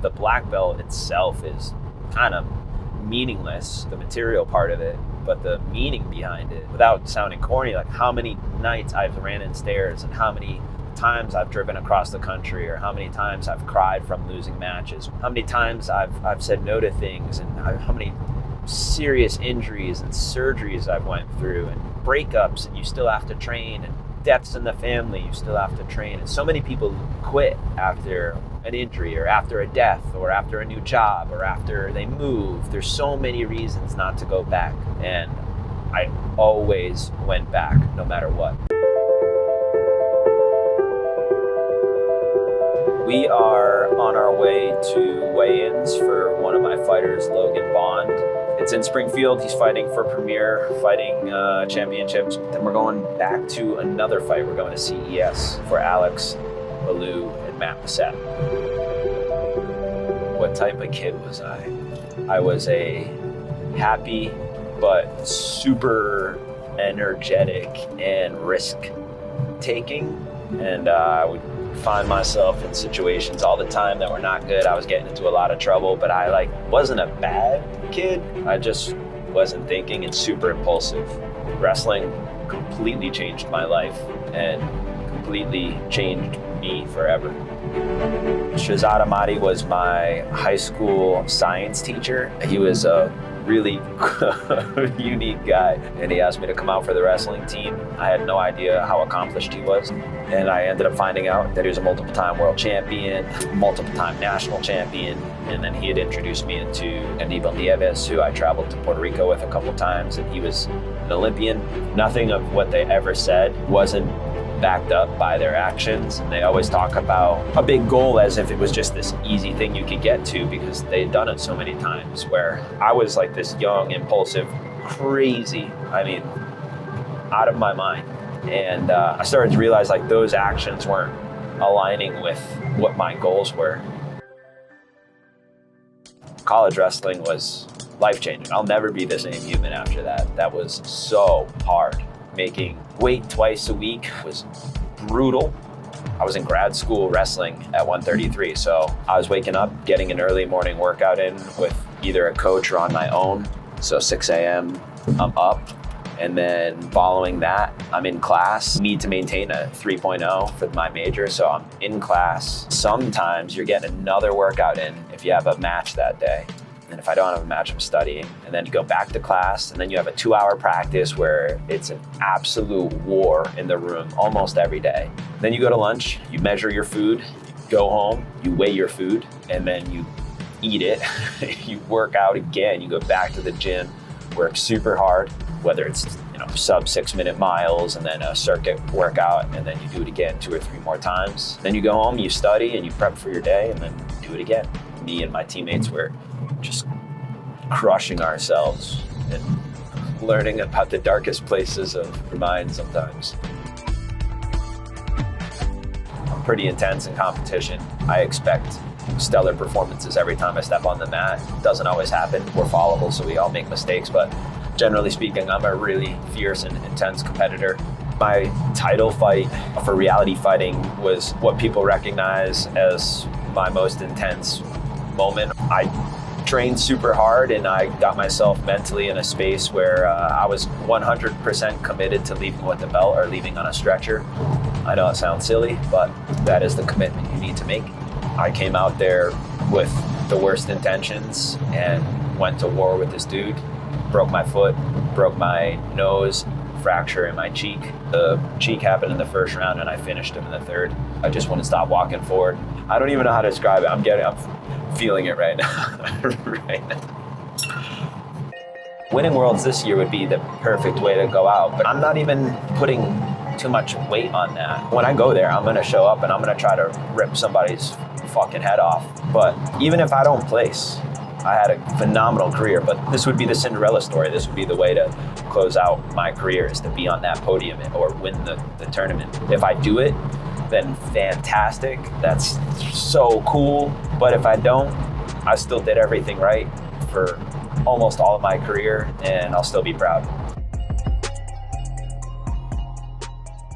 The black belt itself is kind of meaningless, the material part of it, but the meaning behind it, without sounding corny, like how many nights I've ran in stairs and how many times I've driven across the country, or how many times I've cried from losing matches, how many times I've said no to things, and how many serious injuries and surgeries I've went through, and breakups, and you still have to train, and deaths in the family, you still have to train. And so many people quit after an injury, or after a death, or after a new job, or after they move. There's so many reasons not to go back, and I always went back no matter what. We are on our way to weigh-ins for one of my fighters, Logan Bond. It's in Springfield. He's fighting for Premier Fighting Championships. Then we're going back to another fight. We're going to CES for Alex, Baloo, and Matt Bissett. What type of kid was I? I was a happy but super energetic and risk-taking, and I would find myself in situations all the time that were not good. I was getting into a lot of trouble, but I wasn't a bad kid. I just wasn't thinking, and super impulsive. Wrestling completely changed my life and completely changed me forever. Shahzad Ahmadi was my high school science teacher. He was a really unique guy, and he asked me to come out for the wrestling team. I had no idea how accomplished he was, and I ended up finding out that he was a multiple-time world champion, multiple-time national champion, and then he had introduced me into Aníbal Nieves, who I traveled to Puerto Rico with a couple times, and he was an Olympian. Nothing of what they ever said wasn't backed up by their actions, and they always talk about a big goal as if it was just this easy thing you could get to, because they'd done it so many times, where I was like this young, impulsive, crazy, out of my mind. And I started to realize those actions weren't aligning with what my goals were. College wrestling was life-changing. I'll never be the same human after that. That was so hard. Making weight twice a week was brutal. I was in grad school wrestling at 133, so I was waking up, getting an early morning workout in with either a coach or on my own. So 6 a.m. I'm up, and then following that, I'm in class. Need to maintain a 3.0 for my major, so I'm in class. Sometimes you're getting another workout in if you have a match that day. And if I don't have a match, I'm studying. And then you go back to class, and then you have a 2-hour practice where it's an absolute war in the room almost every day. Then you go to lunch, you measure your food, you go home, you weigh your food, and then you eat it. You work out again, you go back to the gym, work super hard, whether it's sub 6-minute miles, and then a circuit workout, and then you do it again 2 or 3 more times. Then you go home, you study, and you prep for your day, and then do it again. Me and my teammates were just crushing ourselves and learning about the darkest places of your mind sometimes. I'm pretty intense in competition. I expect stellar performances every time I step on the mat. It doesn't always happen. We're fallible, so we all make mistakes, but generally speaking, I'm a really fierce and intense competitor. My title fight for reality fighting was what people recognize as my most intense moment. I trained super hard, and I got myself mentally in a space where I was 100% committed to leaving with the belt or leaving on a stretcher. I know it sounds silly, but that is the commitment you need to make. I came out there with the worst intentions and went to war with this dude. Broke my foot, broke my nose, fracture in my cheek. The cheek happened in the first round, and I finished him in the third. I just wouldn't stop walking forward. I don't even know how to describe it. I'm feeling it right now. Winning Worlds this year would be the perfect way to go out, but I'm not even putting too much weight on that. When I go there, I'm gonna show up and I'm gonna try to rip somebody's fucking head off. But even if I don't place, I had a phenomenal career, but this would be the Cinderella story. This would be the way to close out my career, is to be on that podium or win the tournament. If I do it, then fantastic. That's so cool. But if I don't, I still did everything right for almost all of my career, and I'll still be proud.